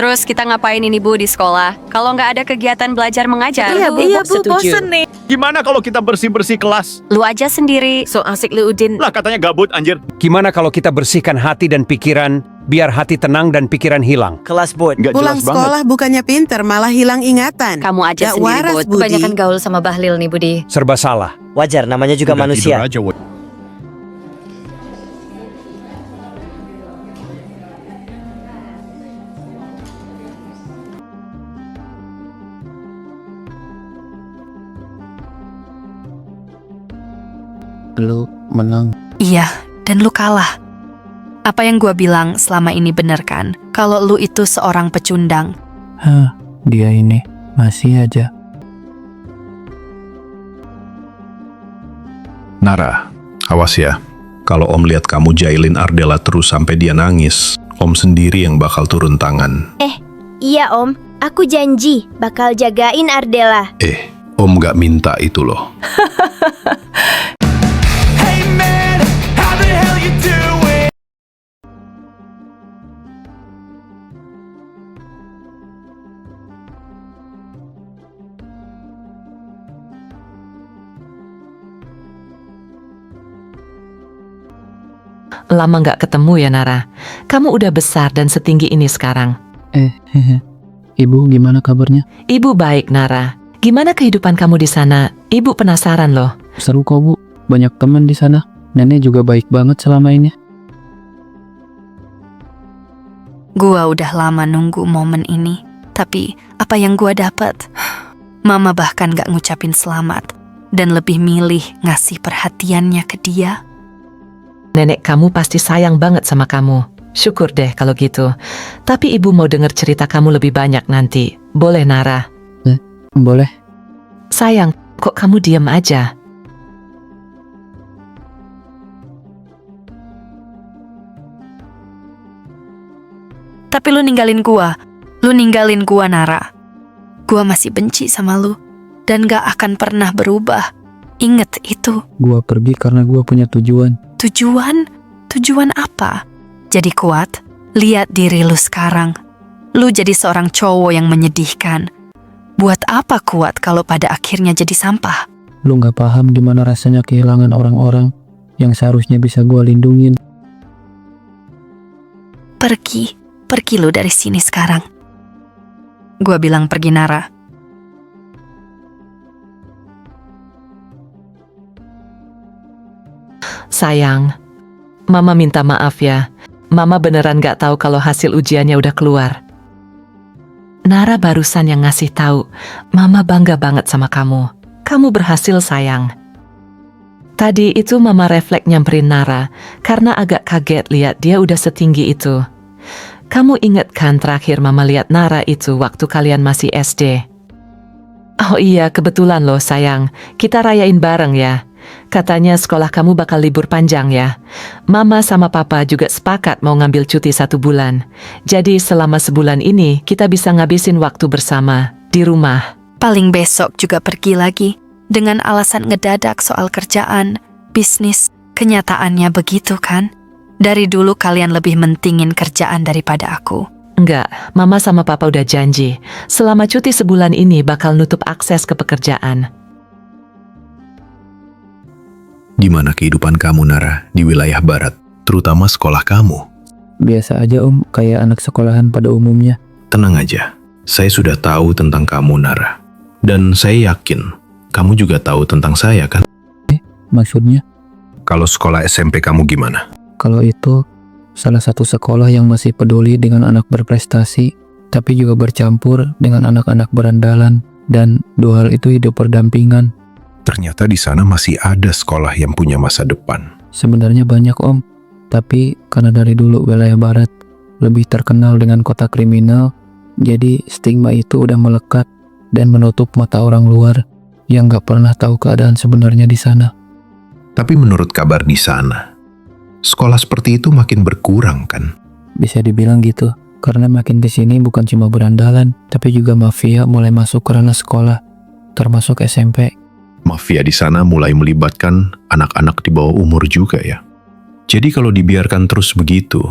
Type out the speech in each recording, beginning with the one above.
Terus kita ngapain ini Bu di sekolah? Kalau nggak ada kegiatan belajar mengajar. Iya Bu, bosen nih. Gimana kalau kita bersih-bersih kelas? Lu aja sendiri. So asik lu Udin. Lah katanya gabut anjir. Gimana kalau kita bersihkan hati dan pikiran, biar hati tenang dan pikiran hilang? Kelas bot. Nggak Pulang jelas banget. sekolah bukannya pinter, malah hilang ingatan. Kamu aja Gak sendiri, waras, Bud. Budi. Kebanyakan gaul sama Bahlil nih Budi. Serba salah. Wajar, namanya juga Udah manusia. tidur aja, woy. Lu menang. Iya, dan lu kalah. Apa yang gua bilang selama ini bener kan? Kalau lu itu seorang pecundang. Hah, dia ini masih aja. Nara, awas ya. Kalau Om lihat kamu jailin Ardela terus sampai dia nangis, Om sendiri yang bakal turun tangan. Iya Om, aku janji bakal jagain Ardela. Om gak minta itu loh. Lama nggak ketemu ya Nara. Kamu udah besar dan setinggi ini sekarang. Ibu gimana kabarnya? Ibu baik Nara. Gimana kehidupan kamu di sana? Ibu penasaran loh. Seru kok Bu, banyak teman di sana. Nenek juga baik banget selama ini. Gua udah lama nunggu momen ini. Tapi apa yang gua dapat? Mama bahkan gak ngucapin selamat. Dan lebih milih ngasih perhatiannya ke dia. Nenek kamu pasti sayang banget sama kamu. Syukur deh kalau gitu. Tapi ibu mau denger cerita kamu lebih banyak nanti. Boleh Nara? Boleh. Sayang, kok kamu diam aja? Tapi lu ninggalin gua. Lu ninggalin gua Nara. Gua masih benci sama lu. Dan gak akan pernah berubah. Ingat itu. Gua pergi karena gua punya tujuan. Tujuan? Tujuan apa? Jadi kuat, lihat diri lu sekarang. Lu jadi seorang cowok yang menyedihkan. Buat apa kuat kalau pada akhirnya jadi sampah? Lu gak paham gimana rasanya kehilangan orang-orang yang seharusnya bisa gua lindungin. Pergi lu dari sini sekarang. Gua bilang pergi Nara. Sayang, Mama minta maaf ya. Mama beneran gak tahu kalau hasil ujiannya udah keluar. Nara barusan yang ngasih tahu. Mama bangga banget sama kamu. Kamu berhasil sayang. Tadi itu Mama refleks nyamperin Nara karena agak kaget lihat dia udah setinggi itu. Kamu inget kan terakhir Mama lihat Nara itu waktu kalian masih SD? Oh iya, kebetulan loh sayang. Kita rayain bareng ya. Katanya sekolah kamu bakal libur panjang ya. Mama sama Papa juga sepakat mau ngambil cuti 1 bulan. Jadi selama sebulan ini kita bisa ngabisin waktu bersama di rumah. Paling besok juga pergi lagi. Dengan alasan ngedadak soal kerjaan, bisnis. Kenyataannya begitu kan? Dari dulu kalian lebih mentingin kerjaan daripada aku. Enggak, Mama sama Papa udah janji. Selama cuti sebulan ini bakal nutup akses ke pekerjaan. Gimana kehidupan kamu Nara di wilayah barat, terutama sekolah kamu? Biasa aja Om, kayak anak sekolahan pada umumnya. Tenang aja, saya sudah tahu tentang kamu Nara. Dan saya yakin, kamu juga tahu tentang saya kan? Maksudnya? Kalau sekolah SMP kamu gimana? Kalau itu salah satu sekolah yang masih peduli dengan anak berprestasi, tapi juga bercampur dengan anak-anak berandalan. Dan dua hal itu hidup berdampingan. Ternyata di sana masih ada sekolah yang punya masa depan. Sebenarnya banyak Om, tapi karena dari dulu wilayah barat lebih terkenal dengan kota kriminal, jadi stigma itu udah melekat dan menutup mata orang luar yang gak pernah tahu keadaan sebenarnya di sana. Tapi menurut kabar di sana, sekolah seperti itu makin berkurang kan? Bisa dibilang gitu, karena makin kesini bukan cuma berandalan, tapi juga mafia mulai masuk ke ranah sekolah, termasuk SMP. Mafia di sana mulai melibatkan anak-anak di bawah umur juga ya. Jadi kalau dibiarkan terus begitu,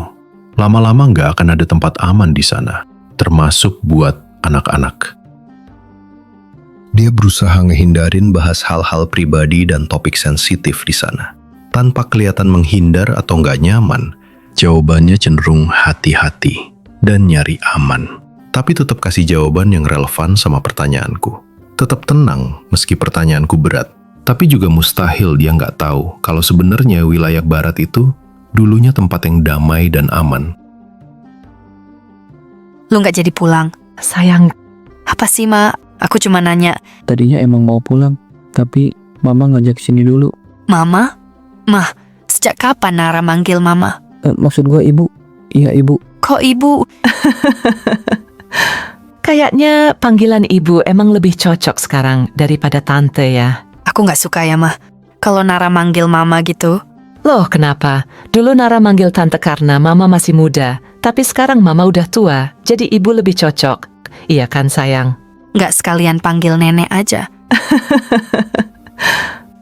lama-lama nggak akan ada tempat aman di sana. termasuk buat anak-anak. Dia berusaha ngehindarin bahas hal-hal pribadi dan topik sensitif di sana. Tanpa kelihatan menghindar atau nggak nyaman, jawabannya cenderung hati-hati dan nyari aman. Tapi tetap kasih jawaban yang relevan sama pertanyaanku. Tetap tenang meski pertanyaanku berat. Tapi juga mustahil dia nggak tahu kalau sebenarnya wilayah barat itu dulunya tempat yang damai dan aman. Lu nggak jadi pulang. Sayang, Apa sih, Ma? Aku cuma nanya. Tadinya emang mau pulang, tapi Mama ngajak sini dulu. Mama? Mah, sejak kapan Nara manggil Mama? Maksud gua Ibu. Iya, Ibu. Kok Ibu? kayaknya panggilan ibu emang lebih cocok sekarang daripada tante ya. Aku nggak suka ya, Mah. Kalau Nara manggil Mama gitu. Loh kenapa? Dulu Nara manggil tante karena Mama masih muda. Tapi sekarang Mama udah tua, jadi ibu lebih cocok. Iya kan sayang? Nggak sekalian panggil nenek aja.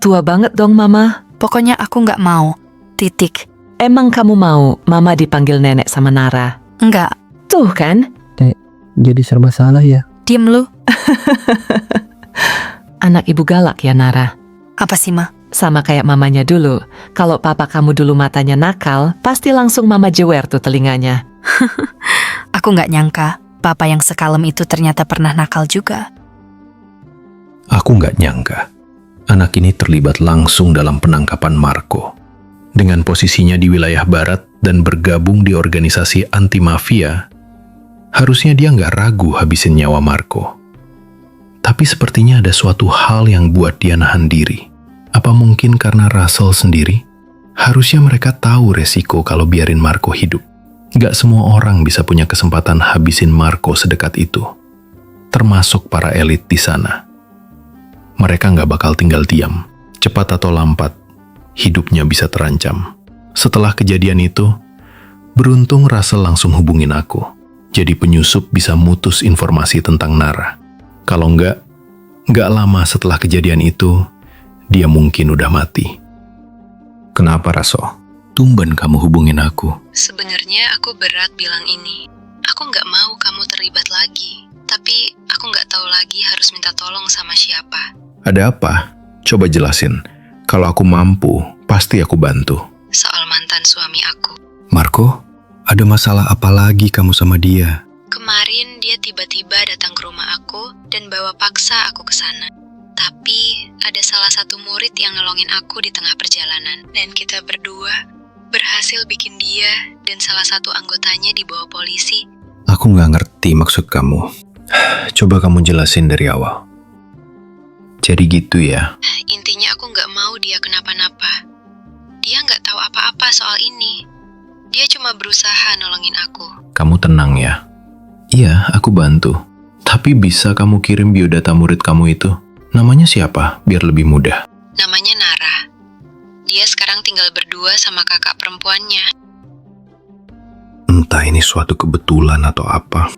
Tua banget dong Mama. Pokoknya aku nggak mau. Titik. Emang kamu mau Mama dipanggil nenek sama Nara? Enggak. Tuh kan? Jadi serba salah ya. Diem lu. Anak ibu galak ya Nara. Apa sih, Ma? Sama kayak mamanya dulu. Kalau papa kamu dulu matanya nakal, pasti langsung Mama jewer tuh telinganya. Aku nggak nyangka papa yang sekalem itu ternyata pernah nakal juga. Aku nggak nyangka anak ini terlibat langsung dalam penangkapan Marco. Dengan posisinya di wilayah barat dan bergabung di organisasi anti mafia, harusnya dia nggak ragu habisin nyawa Marco. Tapi sepertinya ada suatu hal yang buat dia nahan diri. Apa mungkin karena Russell sendiri? Harusnya mereka tahu resiko kalau biarin Marco hidup. Nggak semua orang bisa punya kesempatan habisin Marco sedekat itu. Termasuk para elit di sana. Mereka nggak bakal tinggal diam. Cepat atau lambat, hidupnya bisa terancam. Setelah kejadian itu, beruntung Russell langsung hubungin aku. Jadi penyusup bisa mutus informasi tentang Nara. Kalau nggak lama setelah kejadian itu, dia mungkin udah mati. Kenapa, Raso? Tumben kamu hubungin aku. Sebenarnya aku berat bilang ini. Aku nggak mau kamu terlibat lagi. Tapi aku nggak tahu lagi harus minta tolong sama siapa. Ada apa? Coba jelasin. Kalau aku mampu, pasti aku bantu. Soal mantan suami aku. Marco, ada masalah apa lagi kamu sama dia? Kemarin dia tiba-tiba datang ke rumah aku dan bawa paksa aku ke sana. Tapi ada salah satu murid yang nolongin aku di tengah perjalanan. Dan kita berdua berhasil bikin dia dan salah satu anggotanya dibawa polisi. Aku nggak ngerti maksud kamu. Coba kamu jelasin dari awal. Jadi gitu ya? Intinya aku nggak mau dia kenapa-napa. Dia nggak tahu apa-apa soal ini. Dia cuma berusaha nolongin aku. Kamu tenang ya? Iya, aku bantu. Tapi bisa kamu kirim biodata murid kamu itu? Namanya siapa? Biar lebih mudah. Namanya Nara. Dia sekarang tinggal berdua sama kakak perempuannya. Entah ini suatu kebetulan atau apa.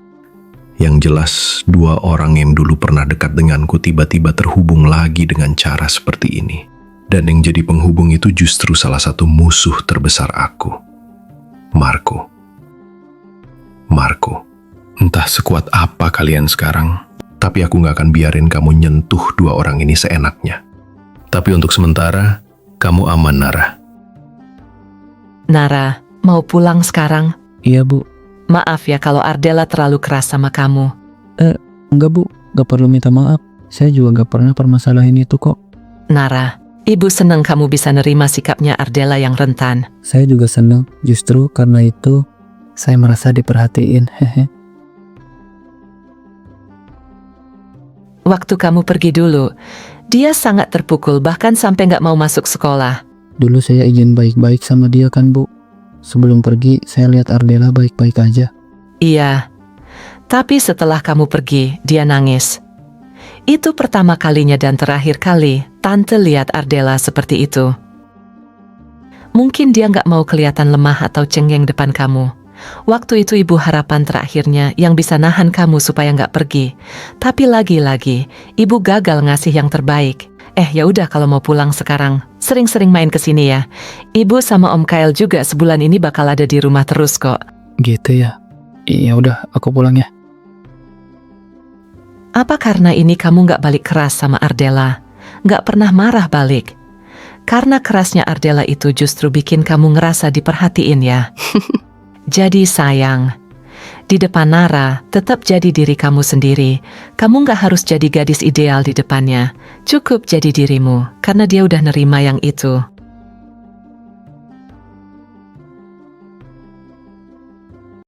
Yang jelas, dua orang yang dulu pernah dekat denganku tiba-tiba terhubung lagi dengan cara seperti ini. Dan yang jadi penghubung itu justru salah satu musuh terbesar aku. Marco. Entah sekuat apa kalian sekarang, tapi aku gak akan biarin kamu nyentuh dua orang ini seenaknya. Tapi untuk sementara, kamu aman, Nara. Nara, mau pulang sekarang? Iya, Bu. Maaf ya kalau Ardella terlalu keras sama kamu. Enggak, Bu. Gak perlu minta maaf. Saya juga gak pernah permasalahin itu kok. Nara, Ibu senang kamu bisa nerima sikapnya Ardella yang rentan. Saya juga senang. Justru karena itu, saya merasa diperhatiin. Hehe. Waktu kamu pergi dulu, dia sangat terpukul bahkan sampai nggak mau masuk sekolah. Dulu saya izin baik-baik sama dia kan, Bu. Sebelum pergi, saya lihat Ardella baik-baik aja. Iya, tapi setelah kamu pergi, dia nangis. Itu pertama kalinya dan terakhir kali Tante lihat Ardella seperti itu. Mungkin dia nggak mau kelihatan lemah atau cengeng depan kamu. Waktu itu ibu harapan terakhirnya yang bisa nahan kamu supaya nggak pergi. Tapi lagi-lagi, ibu gagal ngasih yang terbaik. Ya udah kalau mau pulang sekarang, sering-sering main ke sini ya. Ibu sama Om Kyle juga sebulan ini bakal ada di rumah terus kok. Gitu ya. Iya udah, aku pulang ya. Apa karena ini kamu gak balik keras sama Ardela? Gak pernah marah balik? Karena kerasnya Ardela itu justru bikin kamu ngerasa diperhatiin ya? Jadi sayang, di depan Nara tetap jadi diri kamu sendiri. Kamu gak harus jadi gadis ideal di depannya. Cukup jadi dirimu, karena dia udah nerima yang itu.